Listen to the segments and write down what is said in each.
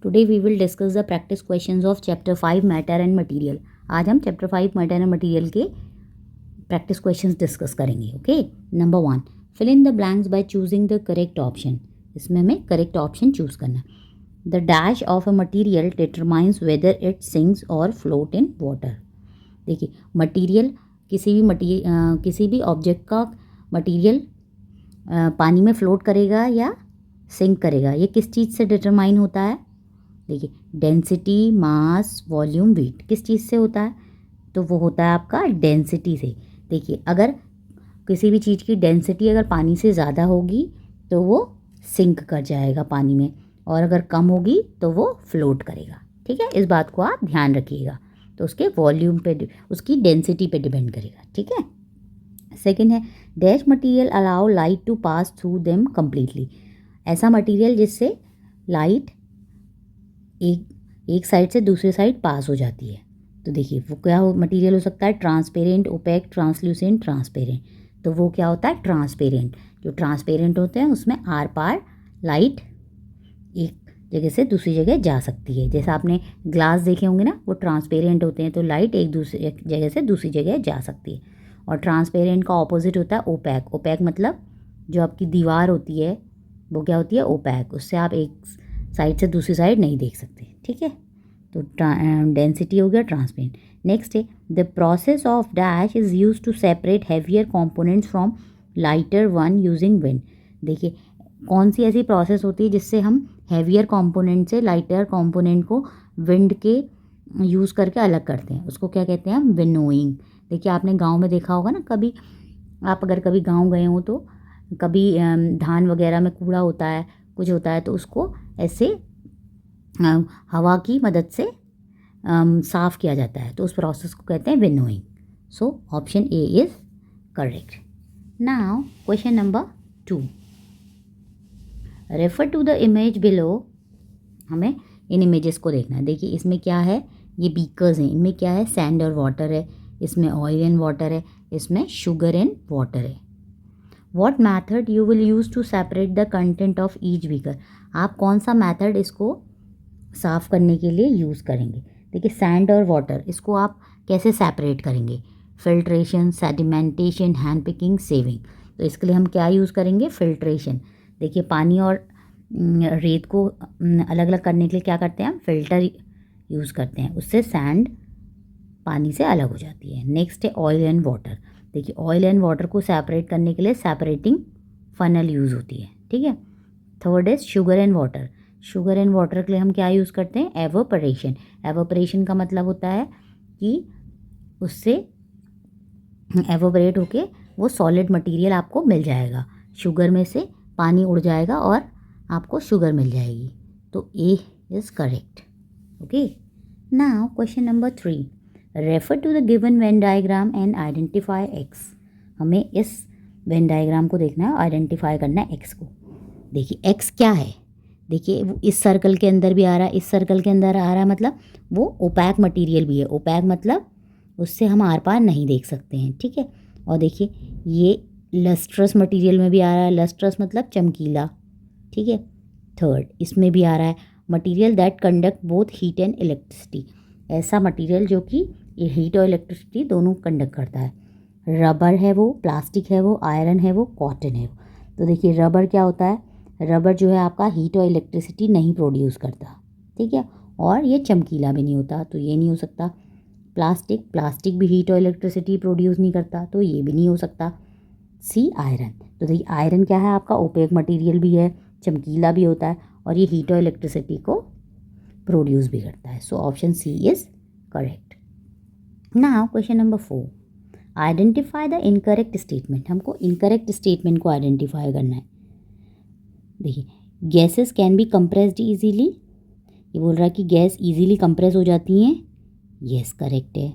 Today we will discuss the practice questions of chapter 5 matter and material. आज हम chapter 5 matter and material के practice questions discuss करेंगे। Okay, number 1, fill in the blanks by choosing the correct option. इसमें हमें correct option choose करना है। The dash of a material determines whether it sinks or float in water. देखिए, material किसी भी object का material पानी में फ्लोट करेगा या सिंक करेगा, ये किस चीज़ से डिटरमाइन होता है? देखिए, डेंसिटी, मास, वॉल्यूम, वेट किस चीज़ से होता है? तो वो होता है आपका डेंसिटी से। देखिए, अगर किसी भी चीज़ की डेंसिटी अगर पानी से ज़्यादा होगी तो वो सिंक कर जाएगा पानी में, और अगर कम होगी तो वो फ्लोट करेगा। ठीक है, इस बात को आप ध्यान रखिएगा। तो उसके वॉल्यूम पे, उसकी डेंसिटी पे डिपेंड करेगा। ठीक है। सेकेंड है, dash material allow light to pass through them completely. ऐसा मटीरियल जिससे लाइट एक साइड से दूसरी साइड पास हो जाती है। तो देखिए, वो क्या मटीरियल हो सकता है? Transparent, opaque, translucent, transparent. तो वो क्या होता है? ट्रांसपेरेंट। जो ट्रांसपेरेंट होते हैं उसमें आर पार लाइट एक जगह से दूसरी जगह जा सकती है। जैसे आपने ग्लास देखे होंगे ना, वो ट्रांसपेरेंट होते हैं, तो लाइट एक जगह से दूसरी जगह जा सकती है। और ट्रांसपेरेंट का ऑपोजिट होता है ओपैक। ओपैक मतलब जो आपकी दीवार होती है वो क्या होती है? ओपैक। उससे आप एक साइड से दूसरी साइड नहीं देख सकते। ठीक है, तो डेंसिटी हो गया ट्रांसपेरेंट। नेक्स्ट है, the process of dash is use to separate heavier components from lighter one using wind. देखिए, कौन सी ऐसी प्रोसेस होती है जिससे हम हैवियर कंपोनेंट से लाइटर कंपोनेंट को विंड के यूज़ करके अलग करते हैं? उसको क्या कहते हैं हम? विनोइंग। देखिए, आपने गांव में देखा होगा ना, कभी आप अगर कभी गांव गए हो तो कभी धान वगैरह में कूड़ा होता है, कुछ होता है, तो उसको ऐसे हवा की मदद से साफ़ किया जाता है। तो उस प्रोसेस को कहते हैं winnowing. So option A is correct. Now question number 2, refer to the image below. हमें इन इमेजेस को देखना है। देखिए, इसमें क्या है? ये बीकर्स हैं। इनमें क्या है? सैंड और वाटर है, इसमें ऑयल एंड वाटर है, इसमें शुगर एंड वाटर है। What method you will use to separate the content of each beaker. आप कौन सा मैथड इसको साफ़ करने के लिए यूज़ करेंगे? देखिए, सैंड और वाटर, इसको आप कैसे सेपरेट करेंगे? Filtration, sedimentation, hand picking, saving. तो इसके लिए हम क्या यूज़ करेंगे? फिल्ट्रेशन। देखिए, पानी और रेत को अलग अलग करने के लिए क्या करते हैं हम? फिल्टर यूज़ करते हैं, उससे सैंड पानी से अलग हो जाती है। नेक्स्ट है ऑयल एंड वाटर। देखिए, ऑयल एंड वाटर को सेपरेट करने के लिए सेपरेटिंग फनल यूज़ होती है। ठीक है। Third is sugar and water. Sugar and water के लिए हम क्या यूज़ करते हैं? एवोपरेशन। एवोपरेशन का मतलब होता है कि उससे एवोपरेट होके वो सॉलिड मटेरियल आपको मिल जाएगा। शुगर में से पानी उड़ जाएगा और आपको शुगर मिल जाएगी। तो A is correct. Okay, now question number 3, refer to the given Venn diagram and identify X. हमें इस वेन डायग्राम को देखना है, आइडेंटिफाई करना है एक्स को। देखिए, एक्स क्या है? देखिए, वो इस सर्कल के अंदर भी आ रहा है, इस सर्कल के अंदर आ रहा है, मतलब वो ओपैक मटेरियल भी है। ओपैक मतलब उससे हम आर पार नहीं देख सकते हैं। ठीक है। और देखिए, ये लस्ट्रस मटेरियल में भी आ रहा है। लस्ट्रस मतलब चमकीला। ठीक है। थर्ड, इसमें भी आ रहा है material that conduct both heat and electricity. ऐसा मटेरियल जो कि हीट और इलेक्ट्रिसिटी दोनों कंडक्ट करता है। रबर है वो, प्लास्टिक है वो, आयरन है वो, कॉटन है वो। तो देखिए, रबर क्या होता है? रबर जो है आपका हीट और इलेक्ट्रिसिटी नहीं प्रोड्यूस करता। ठीक है। और ये चमकीला भी नहीं होता, तो ये नहीं हो सकता। प्लास्टिक भी हीट और इलेक्ट्रिसिटी प्रोड्यूस नहीं करता, तो ये भी नहीं हो सकता। सी, आयरन। तो देखिए, आयरन क्या है आपका? ओपेक मटेरियल भी है, चमकीला भी होता है, और ये हीट और इलेक्ट्रिसिटी को प्रोड्यूस भी करता है। So option C is correct. Now question number 4, identify the incorrect statement. हमको इनकरेक्ट स्टेटमेंट को आइडेंटिफाई करना है। देखिए, gases can be compressed easily. ये बोल रहा है कि गैस इजीली कंप्रेस हो जाती हैं। यस, करेक्ट है।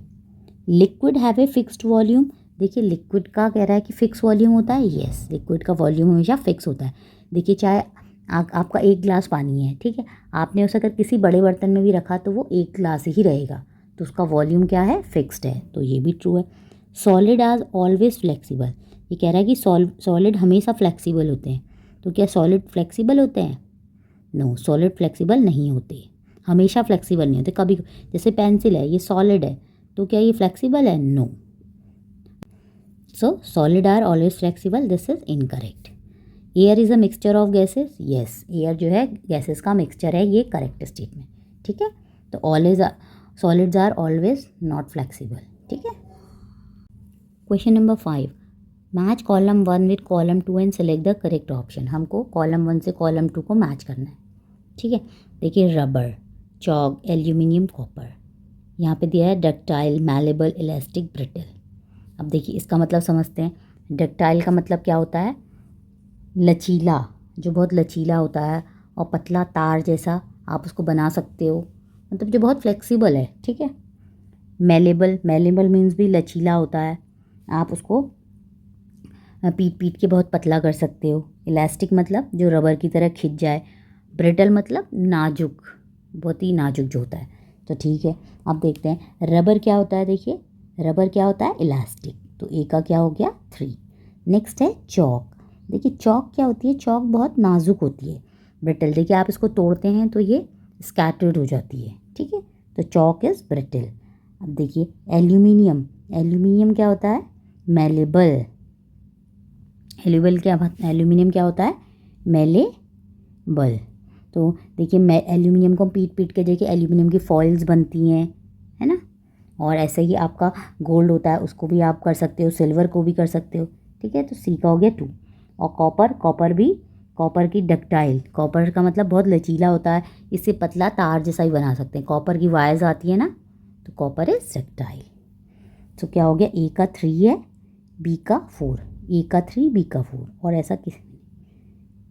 Liquid have a fixed volume. देखिए, लिक्विड का कह रहा है कि फिक्स वॉल्यूम होता है। यस, लिक्विड का वॉल्यूम हमेशा फिक्स होता है। देखिए, चाहे आपका एक गिलास पानी है, ठीक है, आपने उसे अगर किसी बड़े बर्तन में भी रखा तो वो एक गिलास ही रहेगा, तो उसका वॉल्यूम क्या है? फिक्स्ड है। तो ये भी ट्रू है। Solid are always flexible. ये कह रहा है कि सॉलिड हमेशा फ्लेक्सिबल होते हैं। तो क्या सॉलिड फ्लेक्सिबल होते हैं? नो, सॉलिड फ्लेक्सिबल नहीं होते। हमेशा फ्लेक्सिबल नहीं होते, कभी, जैसे पेंसिल है ये सॉलिड है तो क्या ये फ्लेक्सिबल है? No. So solid are always flexible, this is incorrect. Air is a mixture of gases, yes air जो है गैसेस का मिक्सचर है, ये करेक्ट स्टेटमेंट, ठीक है। तो always solids are always not flexible, ठीक है। Question number 5, match column 1 with column 2 and select the correct option. हमको कॉलम 1 से कॉलम 2 को मैच करना है, ठीक है। देखिए रबर, चॉक, एल्यूमिनियम, कॉपर, यहाँ पे दिया है डक्टाइल, मैलेबल, इलास्टिक, ब्रिटल। अब देखिए इसका मतलब समझते हैं। डक्टाइल का मतलब क्या होता है? लचीला, जो बहुत लचीला होता है और पतला तार जैसा आप उसको बना सकते हो, मतलब जो बहुत फ्लेक्सिबल है, ठीक है। मेलेबल, मेलेबल मीन्स भी लचीला होता है, आप उसको पीट पीट के बहुत पतला कर सकते हो। इलास्टिक मतलब जो रबर की तरह खिंच जाए। ब्रिटल मतलब नाजुक, बहुत ही नाजुक जो होता है। तो ठीक है, अब देखते हैं रबर क्या होता है। देखिए रबर क्या होता है? इलास्टिक। तो ए का क्या हो गया? 3। नेक्स्ट है चॉक। देखिए चॉक क्या होती है? चॉक बहुत नाजुक होती है। ब्रिटल, देखिए आप इसको तोड़ते हैं तो ये स्कैटर्ड हो जाती है, ठीक है। तो चॉक इज़ ब्रिटल। अब देखिए एल्यूमिनियम, एल्यूमिनियम क्या होता है? मेलेबल। एल्यूमिनियम क्या होता है? मेलेबल। तो देखिए एल्यूमिनियम को पीट पीट के देखिए एल्यूमिनियम की फॉइल्स बनती हैं, है ना। और ऐसे ही आपका गोल्ड होता है, उसको भी आप कर सकते हो, सिल्वर को भी कर सकते हो, ठीक है। तो सी का हो गया 2। और कॉपर, कॉपर भी, कॉपर की डक्टाइल, कॉपर का मतलब बहुत लचीला होता है, इससे पतला तार जैसा ही बना सकते हैं। कॉपर की वायर्स आती है ना, तो कॉपर इज डक्टाइल। तो क्या हो गया? ए का 3 है, बी का 4, ए का 3, बी का 4, और ऐसा किस,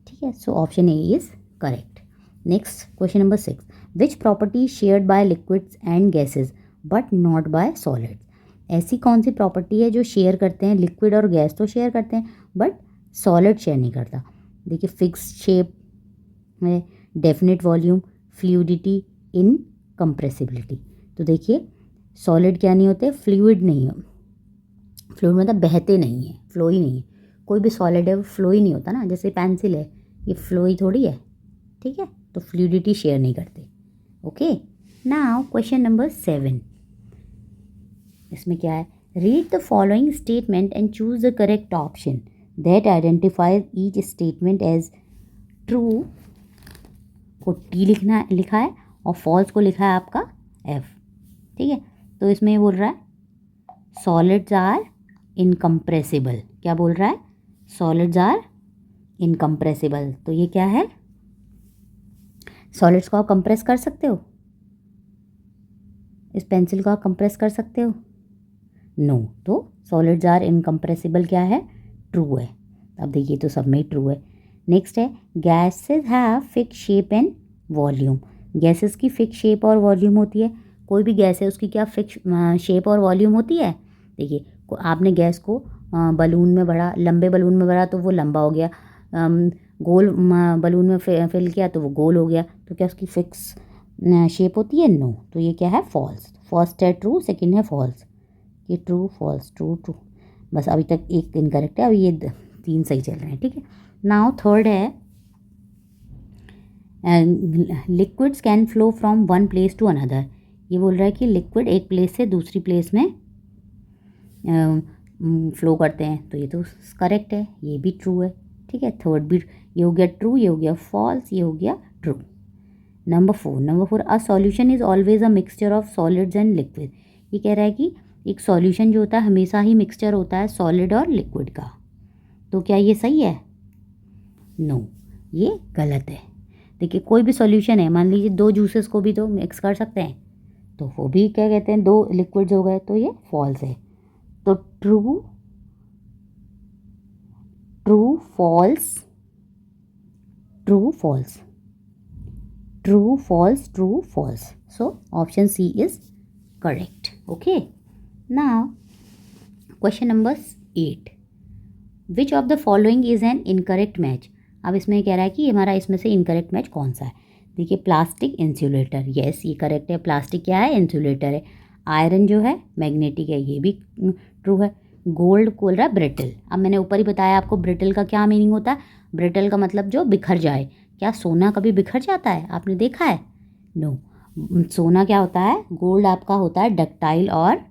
ठीक है। So option A is correct. Next question number 6, which property shared by liquids and gases but not by solids. ऐसी कौन सी प्रॉपर्टी है जो शेयर करते हैं? लिक्विड और गैस तो शेयर करते हैं बट सॉलिड शेयर नहीं करता। देखिए फिक्स शेप है, डेफिनेट वॉल्यूम, फ्लूइडिटी, इनकम्प्रेसिबिलिटी। तो देखिए सॉलिड क्या नहीं होते? फ्लूइड नहीं हो, फ्लूइड मतलब बहते नहीं है, फ्लो ही नहीं है। कोई भी सॉलिड है वो फ्लो ही नहीं होता ना, जैसे पेंसिल है ये फ्लो ही थोड़ी है, ठीक है। तो फ्लूइडिटी शेयर नहीं करते। ओके, नाउ क्वेश्चन नंबर 7, इसमें क्या है? Read the following statement and choose the correct option that identifies each statement as true को टी लिखा है और फॉल्स को लिखा है आपका एफ, ठीक है। तो इसमें ये बोल रहा है सॉलिड्स आर इनकम्प्रेसिबल। क्या बोल रहा है? Solids are incompressible. तो ये क्या है? सॉलिड्स को आप कंप्रेस कर सकते हो? इस पेंसिल को आप कंप्रेस कर सकते हो? नो। तो सॉलिड्स आर इनकम्प्रेसिबल क्या है? ट्रू है। अब देखिए तो सब में ट्रू है। नेक्स्ट है gases have fix shape and volume. Gases की फिक्स शेप और वॉल्यूम होती है। कोई भी गैस है उसकी क्या फिक्स शेप और वॉल्यूम होती है? देखिए आपने गैस को बलून में भरा, लंबे बलून में भरा तो वो लंबा हो गया, गोल बलून में फिल किया तो वो गोल हो गया। तो क्या उसकी फिक्स शेप होती है? नो। तो ये क्या है? फॉल्स। फर्स्ट है ट्रू, सेकंड है फॉल्स। ये ट्रू फॉल्स ट्रू ट्रू, बस अभी तक एक इनकरेक्ट है, अभी ये 3 सही चल रहे हैं, ठीक है। नाउ थर्ड है liquids can flow from one place to another. ये बोल रहा है कि लिक्विड एक प्लेस से दूसरी प्लेस में फ्लो करते हैं, तो ये तो करेक्ट है, ये भी ट्रू है, ठीक है। थर्ड भी, ये हो गया ट्रू, ये हो गया फॉल्स, ये हो गया true. Number 4 a solution is always a mixture of solids and liquid. ये कह रहा है कि एक सॉल्यूशन जो होता है हमेशा ही मिक्सचर होता है सॉलिड और लिक्विड का। तो क्या ये सही है? नो, ये गलत है। देखिए कोई भी सॉल्यूशन है, मान लीजिए 2 जूसेस को भी तो मिक्स कर सकते हैं, तो वो भी क्या कहते हैं 2 लिक्विड्स हो गए, तो ये फॉल्स है। तो true true false true false true false true false. So option C is correct. Okay, now question number 8, which of the following is an incorrect match. अब इसमें कह रहा है कि हमारा इसमें से इनकरेक्ट मैच कौन सा है। देखिए प्लास्टिक इंसुलेटर, यस ये करेक्ट है। प्लास्टिक क्या है? इंसुलेटर है। आयरन जो है मैग्नेटिक है, ये भी ट्रू है। गोल्ड बोल रहा है ब्रिटल। अब मैंने ऊपर ही बताया आपको ब्रिटल का क्या मीनिंग होता है। ब्रिटल का मतलब जो बिखर जाए। क्या सोना कभी बिखर जाता है? आपने देखा है? नो। सोना क्या होता है, गोल्ड आपका होता है डक्टाइल और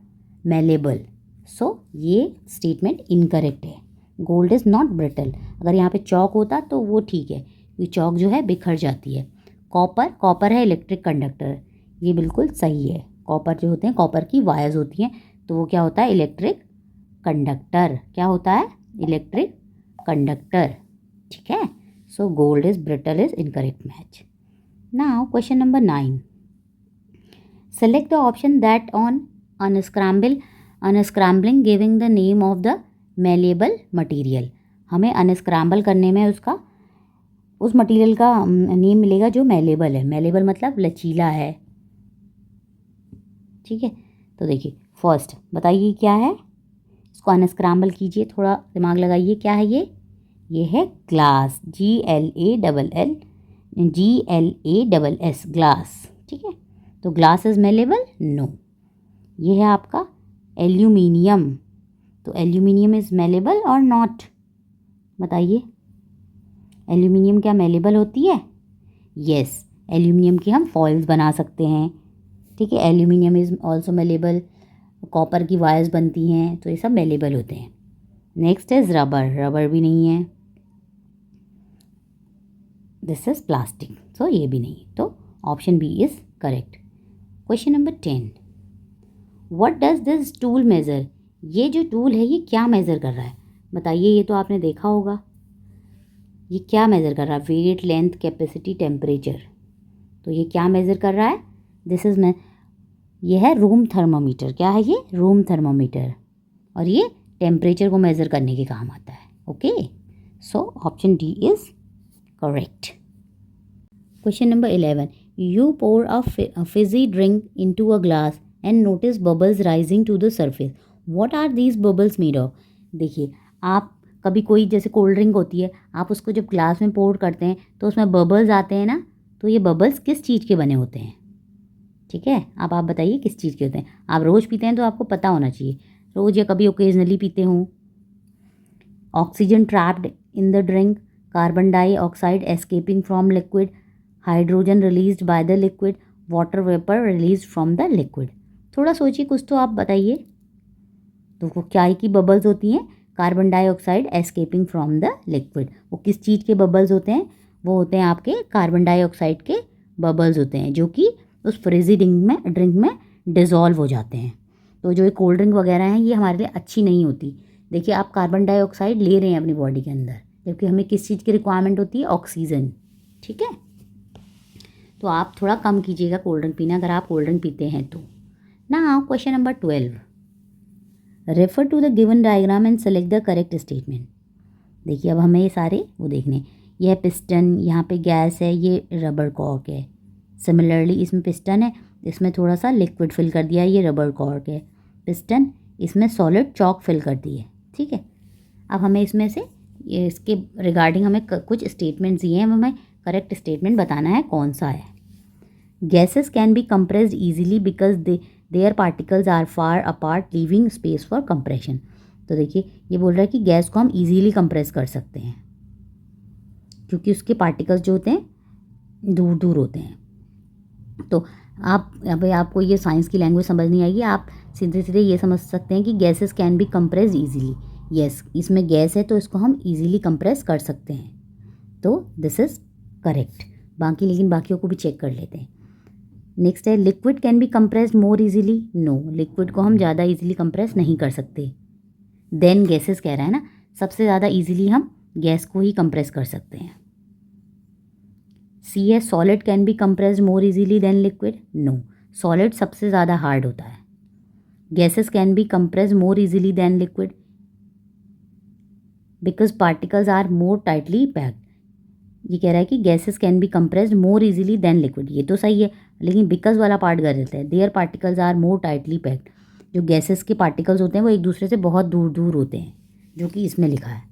मेलेबल। सो ये स्टेटमेंट इनकरेक्ट है। Gold is not brittle. अगर यहाँ पे चौक होता तो वो ठीक है, क्योंकि चौक जो है बिखर जाती है। कॉपर है इलेक्ट्रिक कंडक्टर, ये बिल्कुल सही है। कॉपर जो होते हैं, कॉपर की वायर्स होती हैं, तो वो क्या होता है, इलेक्ट्रिक कंडक्टर। क्या होता है, इलेक्ट्रिक कंडक्टर। ठीक है। So gold is brittle is incorrect match. Now question number 9, select the option that on unscrambling giving the name of the malleable material. हमें अनस्क्रैम्बल करने में उसका उस मटेरियल का नेम मिलेगा जो मेलेबल है। मेलेबल मतलब लचीला है। ठीक है, तो देखिए फर्स्ट बताइए क्या है, इसको अनस्क्रैम्बल कीजिए, थोड़ा दिमाग लगाइए। क्या है ये है ग्लास, GLASS ग्लास। ठीक है, तो ग्लास इज मेलेबल, नो। ये है आपका एल्यूमिनियम, तो एल्यूमिनियम इज मेलेबल और नॉट, बताइए। एल्यूमिनियम क्या मेलेबल होती है? यस, एल्यूमिनियम की हम फॉइल्स बना सकते हैं। ठीक है, aluminium is also malleable. Copper की वायर्स बनती हैं, तो ये सब मेलेबल होते हैं। नेक्स्ट इज रबर, रबर भी नहीं है। दिस इज प्लास्टिक, सो ये भी नहीं, तो option B is correct. Question number 10, what does this tool measure? ये जो टूल है ये क्या मेज़र कर रहा है, बताइए। ये तो आपने देखा होगा, ये क्या मेज़र कर रहा है? Weight, length, capacity, temperature. तो ये क्या मेज़र कर रहा है? दिस इज ये है रूम थर्मामीटर। क्या है ये? Room thermometer. और ये टेम्परेचर को मेज़र करने के काम आता है। Okay, so option D is correct. Question number 11, you pour a fizzy drink into a glass and notice bubbles rising to the surface, what are these bubbles made of? देखिए, आप कभी कोई जैसे कोल्ड ड्रिंक होती है, आप उसको जब ग्लास में पोर करते हैं तो उसमें बबल्स आते हैं ना, तो ये बबल्स किस चीज़ के बने होते हैं? ठीक है, अब आप बताइए किस चीज़ के होते हैं। आप रोज़ पीते हैं तो आपको पता होना चाहिए, रोज़ या कभी ओकेजनली पीते हों। Oxygen trapped in the drink, carbon dioxide escaping from liquid, hydrogen released by the liquid, water vapour release from the liquid. थोड़ा सोचिए, कुछ तो आप बताइए। तो वो क्या की बबल्स होती हैं? Carbon dioxide escaping from the liquid. वो किस चीज़ के बबल्स होते हैं? वो होते हैं आपके कार्बन डाइऑक्साइड के बबल्स होते हैं, जो कि उस फ्रिजी ड्रिंक में डिज़ोल्व हो जाते हैं। तो जो ये कोल्ड ड्रिंक वगैरह हैं, ये हमारे लिए अच्छी नहीं होती। देखिए, आप कार्बन डाइऑक्साइड ले रहे हैं अपनी बॉडी के अंदर, जबकि हमें किस चीज़ की रिक्वायरमेंट होती है? ऑक्सीजन। ठीक है, तो आप थोड़ा कम कीजिएगा कोल्ड ड्रिंक पीना, अगर आप कोल्ड ड्रिंक पीते हैं तो। ना question number 12, refer to the given diagram and select the correct statement. देखिए, अब हमें ये सारे वो देखने, यह पिस्टन, यहाँ पे गैस है, ये रबर कॉर्क है। सिमिलरली इसमें पिस्टन है, इसमें थोड़ा सा लिक्विड फिल कर दिया है, ये रबर कॉर्क है। पिस्टन, इसमें सॉलिड चॉक फिल कर दी है। ठीक है, अब हमें इसमें से इसके रिगार्डिंग हमें कुछ स्टेटमेंट्स दिए हैं, हमें करेक्ट स्टेटमेंट बताना है कौन सा है। Gases can be compressed easily because their particles are far apart leaving space for compression. तो देखिए, ये बोल रहा है कि गैस को हम ईजीली कंप्रेस कर सकते हैं, क्योंकि उसके पार्टिकल्स जो होते हैं दूर दूर होते हैं। तो आप अभी आपको ये साइंस की लैंग्वेज समझ नहीं आएगी, आप सीधे सीधे ये समझ सकते हैं कि gases can B compress easily. Yes, इसमें गैस है तो इसको हम ईजीली कंप्रेस कर सकते हैं, तो दिस इज़ करेक्ट। बाकी लेकिन बाकियों को भी चेक कर लेते हैं। नेक्स्ट है, liquid can be compressed more easily. No, liquid को हम ज़्यादा ईजिली कंप्रेस नहीं कर सकते। देन गैसेस कह रहा है ना, सबसे ज़्यादा ईजिली हम गैस को ही कंप्रेस कर सकते हैं। सी है, solid can be compressed more easily than liquid. No, solid सबसे ज़्यादा हार्ड होता है। Gases can be compressed more easily than liquid because particles are more tightly packed. ये कह रहा है कि gases can be compressed more easily than liquid, ये तो सही है, लेकिन बिकॉज वाला पार्ट गलत है। Their particles are more tightly packed, जो गैसेस के पार्टिकल्स होते हैं वो एक दूसरे से बहुत दूर दूर होते हैं, जो कि इसमें लिखा है।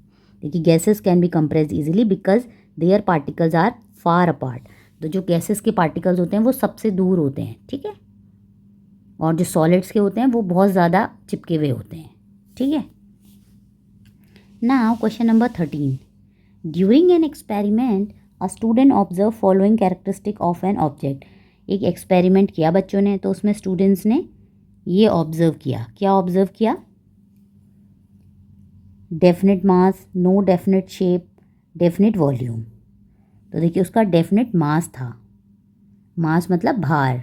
देखिए, gases can be compressed easily because their particles are far apart. तो जो गैसेस के पार्टिकल्स होते हैं वो सबसे दूर होते हैं। ठीक है, और जो सॉलिड्स के होते हैं वो बहुत ज़्यादा चिपके हुए होते हैं। ठीक है, now question number 13, during an experiment a student observe following characteristic of an object. एक एक्सपेरिमेंट किया बच्चों ने, तो उसमें स्टूडेंट्स ने ये ऑब्जर्व किया। क्या ऑब्जर्व किया? Definite mass, no definite shape, definite volume. तो देखिए उसका डेफिनेट मास था, मास मतलब भार,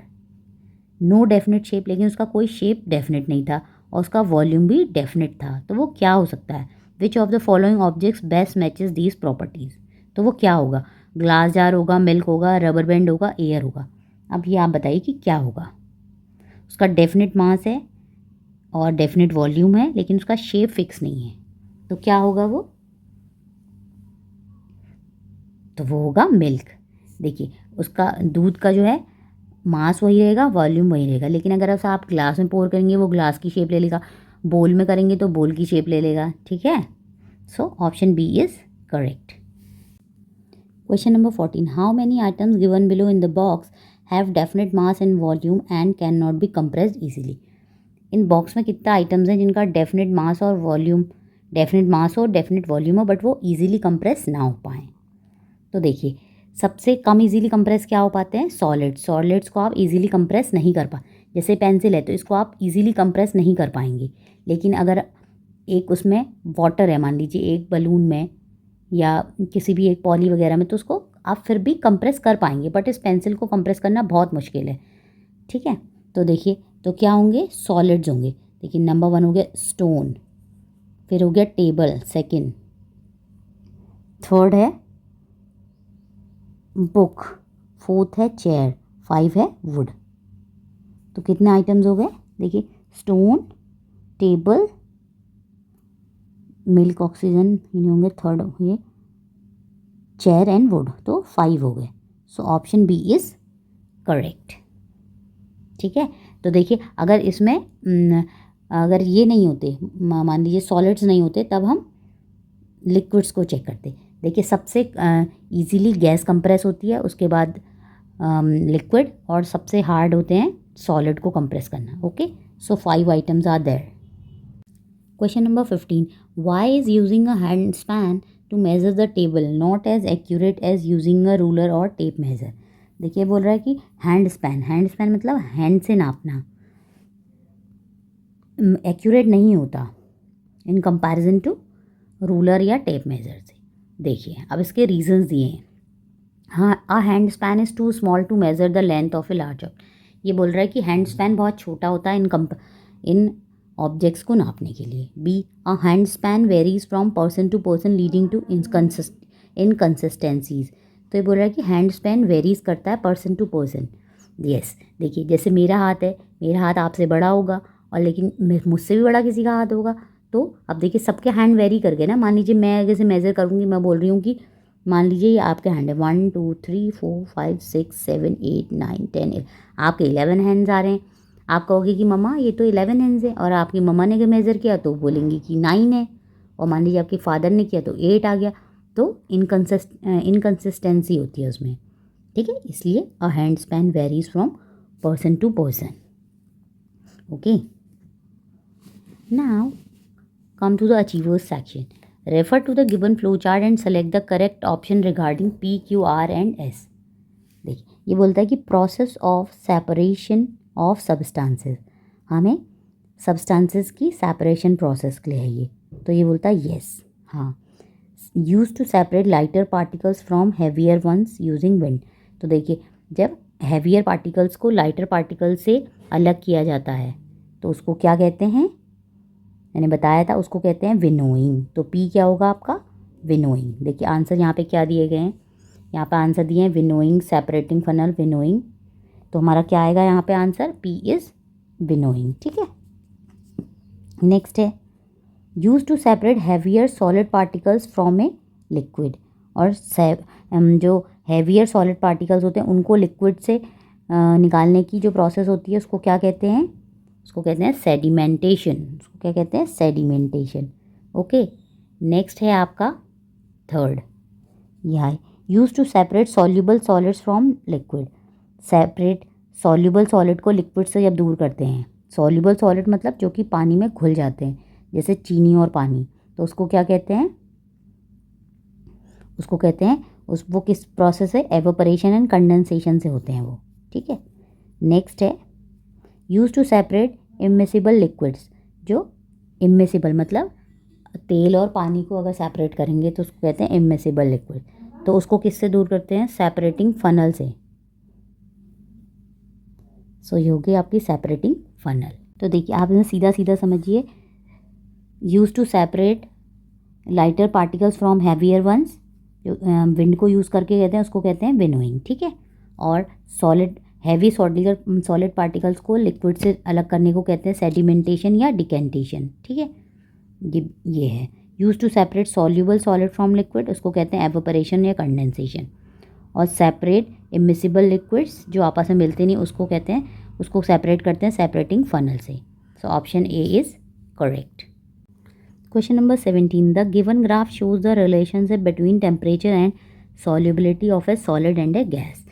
नो डेफिनेट शेप लेकिन उसका कोई शेप डेफिनेट नहीं था, और उसका वॉल्यूम भी डेफिनेट था। तो वो क्या हो सकता है? विच of the following objects best matches these properties. तो वो क्या होगा? ग्लास जार होगा, मिल्क होगा, रबर बैंड होगा, एयर होगा। अब ये आप बताइए कि क्या होगा। उसका डेफिनेट मास है और डेफिनेट वॉल्यूम है, लेकिन उसका शेप फिक्स नहीं है, तो क्या होगा वो? तो वो होगा मिल्क। देखिए उसका दूध का जो है मास वही रहेगा, वॉल्यूम वही रहेगा, लेकिन अगर ऐसा आप ग्लास में पोर करेंगे वो ग्लास की शेप ले लेगा, बोल में करेंगे तो बोल की शेप ले लेगा। ठीक है, so option B is correct. Question number 14, how many items given below in the box have definite mass and volume and can not be compressed easily. इन बॉक्स में कितना आइटम्स हैं जिनका डेफिनेट मास और वॉल्यूम, डेफिनेट मास और definite volume हो, but वो easily compress ना हो पाएँ। तो देखिए सबसे कम इजीली कंप्रेस क्या हो पाते हैं? सॉलिड्स को आप इजीली कंप्रेस नहीं कर जैसे पेंसिल है तो इसको आप इजीली कंप्रेस नहीं कर पाएंगे, लेकिन अगर एक उसमें वाटर है, मान लीजिए एक बलून में या किसी भी एक पॉली वगैरह में, तो उसको आप फिर भी कंप्रेस कर पाएंगे, बट इस पेंसिल को कंप्रेस करना बहुत मुश्किल है। ठीक है, तो देखिए तो क्या होंगे? सॉलिड्स होंगे। देखिए नंबर 1 हो गया स्टोन, फिर हो गया टेबल सेकंड, थर्ड है बुक, फोर्थ है चेयर, 5 है वुड। तो कितने आइटम्स हो गए? देखिए स्टोन, टेबल, मिल्क, ऑक्सीजन ये होंगे, थर्ड ये चेयर एंड वुड, तो 5 हो गए। So option B is correct. ठीक है, तो देखिए अगर इसमें अगर ये नहीं होते, मान लीजिए सॉलिड्स नहीं होते, तब हम लिक्विड्स को चेक करते। देखिए सबसे इजीली गैस कंप्रेस होती है, उसके बाद लिक्विड, और सबसे हार्ड होते हैं सॉलिड को कंप्रेस करना। Okay, so 5 items are there. Question number 15, why is using a hand span to measure the table not as accurate as using a ruler or tape measure. देखिए बोल रहा है कि हैंड स्पैन मतलब hand से नापना accurate नहीं होता इन कंपैरिजन टू रूलर या टेप मेजर से। देखिए अब इसके रीजंस दिए हैं। हाँ, a hand span is too small to measure the length of a large object. ये बोल रहा है कि हैंड स्पैन बहुत छोटा होता है इन ऑब्जेक्ट्स को नापने के लिए। B, a hand span varies from person to person leading to inconsistencies. तो ये बोल रहा है कि हैंड स्पैन वेरीज करता है पर्सन टू पर्सन। यस, देखिए जैसे मेरा हाथ है, मेरा हाथ आपसे बड़ा होगा और लेकिन मुझसे भी बड़ा किसी का हाथ होगा, तो अब देखिए सबके हैंड वेरी कर गए ना। मान लीजिए मैं जैसे मेज़र करूँगी, मैं बोल रही हूँ कि मान लीजिए ये आपके हैंड है 1 2 3 4 5 6 7 8 9 10, आपके 11 हैंड्स आ रहे हैं। आप कहोगे कि मम्मा ये तो 11 हैंड्स है, और आपकी मम्मा ने मेज़र किया तो बोलेंगी कि 9 है, और मान लीजिए आपके फादर ने किया तो 8 आ गया। तो इनकन्सिस्टेंसी होती है उसमें। ठीक है, इसलिए a hand span varies from person to person. Okay, now come to the achievers section. Refer to the given flowchart and select the correct option regarding P, Q, R and S. देखिए ये बोलता है कि process of separation of substances, हमें substances की separation process के लिए है ये। तो ये बोलता है यस, हाँ। Use to separate lighter particles from heavier ones using wind. तो देखिए जब हैवियर पार्टिकल्स को लाइटर पार्टिकल से अलग किया जाता है तो उसको क्या कहते हैं? मैंने बताया था, उसको कहते हैं विनोइंग। तो पी क्या होगा आपका? विनोइंग। देखिए आंसर यहाँ पे क्या दिए गए हैं, यहाँ पे आंसर दिए हैं विनोइंग, सेपरेटिंग फनल, विनोइंग। तो हमारा क्या आएगा यहाँ पे आंसर? P is winnowing. ठीक है, नेक्स्ट है use to separate heavier solid particles from a liquid. और जो हैवियर सॉलिड पार्टिकल्स होते हैं उनको लिक्विड से निकालने की जो प्रोसेस होती है उसको क्या कहते हैं? उसको कहते हैं सेडिमेंटेशन। उसको क्या कहते हैं? सेडिमेंटेशन। ओके, नेक्स्ट है आपका थर्ड, यह है use to separate soluble solids from liquid. Separate soluble solid को लिक्विड से जब दूर करते हैं, सॉल्यूबल सॉलिड मतलब जो कि पानी में घुल जाते हैं, जैसे चीनी और पानी, तो उसको क्या कहते हैं? उसको कहते हैं वो किस प्रोसेस है? एवोपरेशन एंड कंडेंसेशन से होते हैं वो। ठीक है, नेक्स्ट है use to separate immiscible liquids, जो इमिसिबल मतलब तेल और पानी को अगर सेपरेट करेंगे तो उसको कहते हैं इमिसिबल लिक्विड। तो उसको किससे दूर करते हैं? सेपरेटिंग फनल से। सो ये होगी आपकी सेपरेटिंग फनल। तो देखिए आप इन्हें सीधा सीधा समझिए। Use to separate lighter particles from heavier ones, जो विंड को यूज़ करके कहते हैं उसको कहते हैं विनोइंग, ठीक है। और सॉलिड हैवी सॉलिड पार्टिकल्स को लिक्विड से अलग करने को कहते हैं सेडिमेंटेशन या डिकेंटेशन, ठीक है। ये है use to separate soluble solid from liquid, उसको कहते हैं एवोपरेशन या कंडेंसेशन। और सेपरेट इमिसिबल लिक्विड्स जो आपस में मिलते नहीं उसको कहते हैं, उसको सेपरेट करते हैं सेपरेटिंग फनल से। सो option A is correct. Question number 17, the given graph shows the relationship between temperature and solubility of A solid and A gas.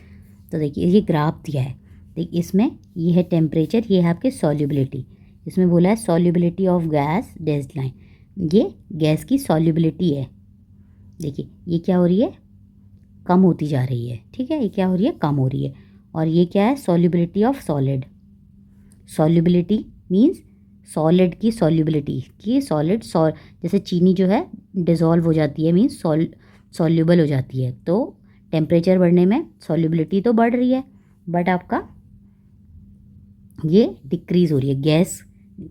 तो देखिए ये ग्राफ दिया है, देखिए इसमें ये है टेम्परेचर, ये है आपकी सॉल्युबिलिटी। इसमें बोला है solubility of gas dash line, ये गैस की सॉल्युबिलिटी है। देखिए ये क्या हो रही है? कम होती जा रही है, ठीक है। ये क्या हो रही है? कम हो रही है। और ये क्या है? Solubility of solid. Solubility means solid की सॉल्युबिलिटी की सॉलिड जैसे चीनी जो है डिज़ोल्व हो जाती है, मीन्स सॉल्युबल हो जाती है। तो टेम्परेचर बढ़ने में सॉल्युबिलिटी तो बढ़ रही है बट आपका ये डिक्रीज़ हो रही है, गैस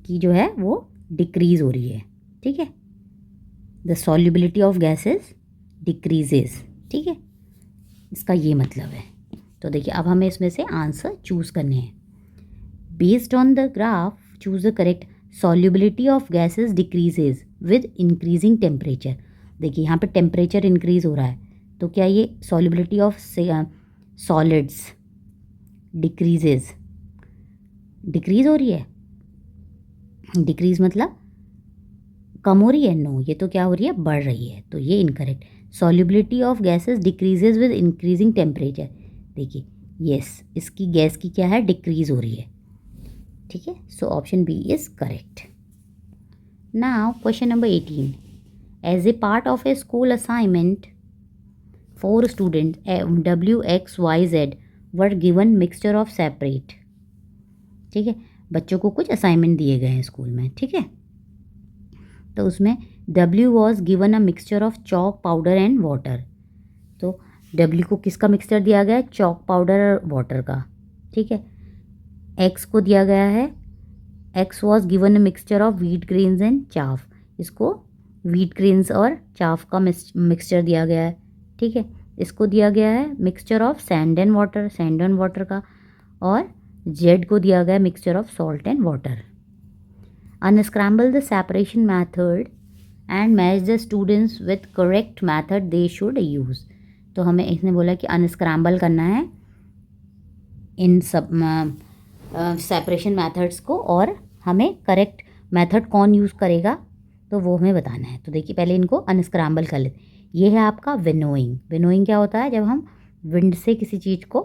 की जो है वो डिक्रीज़ हो रही है, ठीक है। The solubility of gases decreases, ठीक है, इसका ये मतलब है। तो देखिए अब हमें इसमें से आंसर चूज़ करने हैं। Based on the graph choose the correct. Solubility of gases decreases with increasing temperature. देखिए यहाँ पे टेम्परेचर इंक्रीज हो रहा है तो क्या ये solubility of solids decreases, decrease हो रही है? डिक्रीज मतलब कम हो रही है? नो, ये तो क्या हो रही है? बढ़ रही है। तो ये incorrect. Solubility of gases decreases with increasing temperature. देखिए यस, इसकी गैस की क्या है? डिक्रीज हो रही है, ठीक है। So option B is correct. Now question number 18, as a part of a school assignment 4 student WXYZ were given mixture of separate, ठीक है। बच्चों को कुछ असाइनमेंट दिए गए हैं स्कूल में, ठीक है। तो उसमें W was given a mixture of chalk powder and water. तो W को किसका मिक्सचर दिया गया है? चॉक पाउडर और वाटर का, ठीक है। X को दिया गया है, X was given a mixture of wheat grains and chaff. इसको व्हीट ग्रेन्स और चाफ का मिक्सचर दिया गया है, ठीक है। इसको दिया गया है mixture of sand and water का। और Z को दिया गया है mixture of salt and water. Unscramble the separation method and match the students with correct method they should use. तो हमें इसने बोला कि अनस्क्रैम्बल करना है इन सब सेपरेशन मेथड्स को और हमें करेक्ट मेथड कौन यूज़ करेगा तो वो हमें बताना है। तो देखिए पहले इनको अनस्क्रैम्बल कर लेते। ये है आपका विनोइंग। विनोइंग क्या होता है? जब हम विंड से किसी चीज़ को,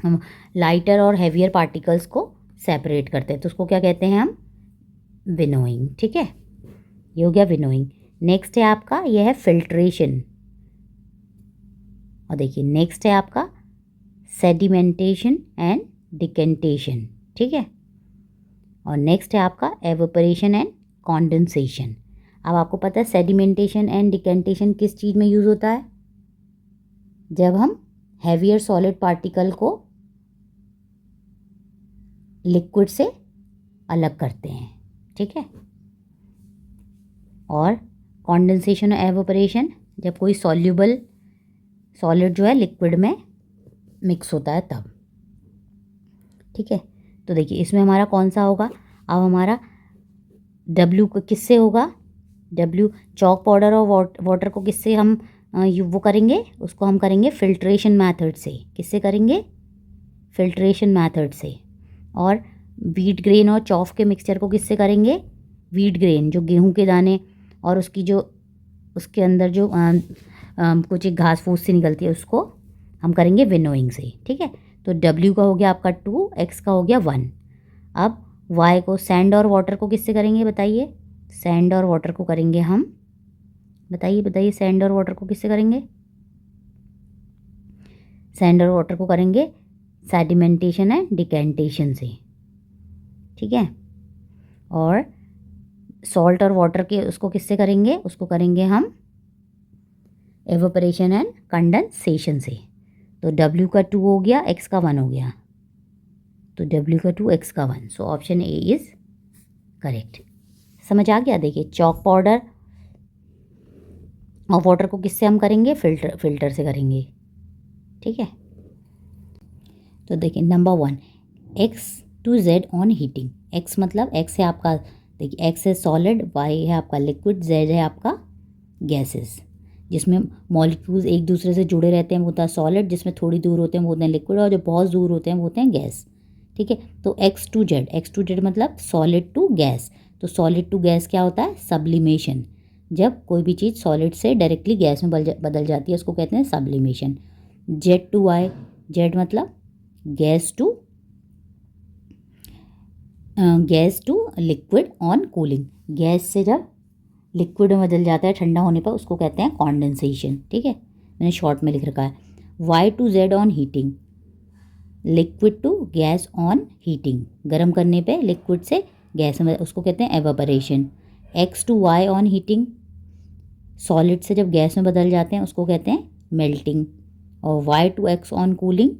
हम लाइटर और हैवियर पार्टिकल्स को सेपरेट करते हैं तो उसको क्या कहते हैं? हम विनोइंग, ठीक है। ये हो गया विनोइंग। नेक्स्ट है आपका, यह है फिल्ट्रेशन। और देखिए नेक्स्ट है आपका सेडिमेंटेशन एंड डिकेंटेशन, ठीक है। और नेक्स्ट है आपका एवोपरेशन एंड कॉन्डेंसेशन। अब आपको पता है सेडिमेंटेशन एंड डिकेंटेशन किस चीज़ में यूज़ होता है? जब हम हैवियर सॉलिड पार्टिकल को लिक्विड से अलग करते हैं, ठीक है। और कॉन्डेंसेशन और एवोपरेशन जब कोई सॉल्यूबल सॉलिड जो है लिक्विड में मिक्स होता है तब, ठीक है। तो देखिए इसमें हमारा कौन सा होगा? अब हमारा W को किससे होगा? W चॉक पाउडर और वाटर को किससे हम वो करेंगे? उसको हम करेंगे फिल्ट्रेशन मेथड से। किससे करेंगे? फिल्ट्रेशन मेथड से। और व्हीट ग्रेन और चॉफ के मिक्सचर को किससे करेंगे? व्हीट ग्रेन जो गेहूं के दाने और उसकी जो उसके अंदर जो कुछ एक घास फूस से निकलती है उसको हम करेंगे विनोइंग से, ठीक है। तो W का हो गया आपका 2, X का हो गया 1। अब Y को सैंड और वाटर को किससे करेंगे बताइए? सैंड और वाटर को करेंगे हम, बताइए सैंड और वाटर को किससे करेंगे? सैंड और वाटर को करेंगे सेडिमेंटेशन एंड डिकेंटेशन से, ठीक है। और सॉल्ट और वाटर के उसको किससे करेंगे, उसको करेंगे हम एवोपरेशन एंड कंडेंसेशन से। तो W का 2 हो गया, X का 1 हो गया, तो W का 2 X का 1, सो ऑप्शन ए इज़ करेक्ट। समझ आ गया। देखिए चॉक पाउडर और वाटर को किससे हम करेंगे, फिल्टर से करेंगे, ठीक है। तो देखिए number 1, X to Z on heating. X मतलब X है आपका, देखिए X है सॉलिड, Y है आपका लिक्विड, Z है आपका गैसेस। जिसमें मॉलिक्यूल्स एक दूसरे से जुड़े रहते हैं वो होता है सॉलिड, जिसमें थोड़ी दूर होते हैं वो होते हैं लिक्विड, और जो बहुत दूर होते हैं वो होते हैं गैस, ठीक है। तो X to Z मतलब सॉलिड टू गैस। तो सॉलिड टू गैस क्या होता है, सब्लिमेशन। जब कोई भी चीज़ सॉलिड से डायरेक्टली गैस में बदल जाती है उसको कहते हैं sublimation. Z to Y, Z मतलब gas to liquid on cooling. Gas से जब लिक्विड में बदल जाता है ठंडा होने पर उसको कहते हैं कॉन्डेंसेशन, ठीक है, मैंने शॉर्ट में लिख रखा है। Y to Z on heating, liquid to gas on heating, गर्म करने पे लिक्विड से गैस में उसको कहते हैं evaporation. X to Y on heating, solid से जब गैस में बदल जाते हैं उसको कहते हैं मेल्टिंग। और Y to X on cooling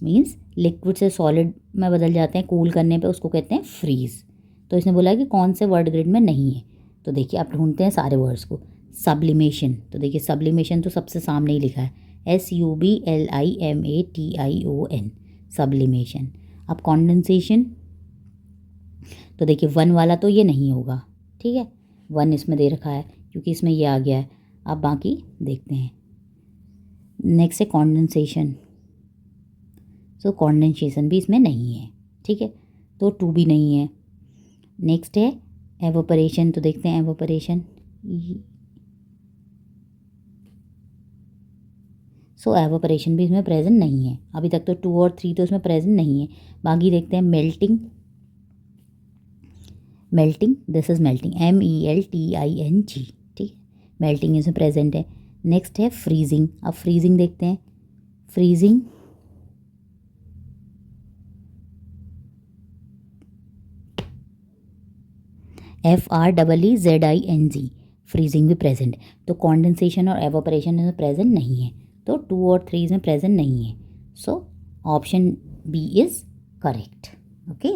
means liquid से सॉलिड में बदल जाते हैं कूल करने पे उसको कहते हैं फ्रीज। तो इसने बोला कि कौन से वर्ड ग्रिड में नहीं है, तो देखिए आप ढूंढते हैं सारे वर्ड्स को। सब्लिमेशन, तो देखिए सब्लिमेशन तो सबसे सामने ही लिखा है, SUBLIMATION, सब्लिमेशन। अब कॉन्डेंसेशन, तो देखिए 1 वाला तो ये नहीं होगा, ठीक है, 1 इसमें दे रखा है क्योंकि इसमें ये आ गया है। अब बाकी देखते हैं। नेक्स्ट है कॉन्डेंसेशन, सो कॉन्डेंसेशन भी इसमें नहीं है, ठीक है, तो 2 भी नहीं है। नेक्स्ट है एवोपरेशन, तो देखते हैं एवोपरेशन, सो एवोपरेशन भी इसमें प्रेजेंट नहीं है। अभी तक तो 2 और 3 तो इसमें प्रेजेंट नहीं है। बाकी देखते हैं melting, this is melting, MELTING, ठीक है, मेल्टिंग इसमें प्रेजेंट है। नेक्स्ट है फ्रीजिंग, अब फ्रीजिंग देखते हैं। फ्रीजिंग FREEZING, फ्रीजिंग भी प्रेजेंट है। तो कॉन्डेंसेशन और एवोपरेशन इसमें प्रेजेंट नहीं है, तो 2 और 3 में प्रेजेंट नहीं है, so option B is correct. Okay.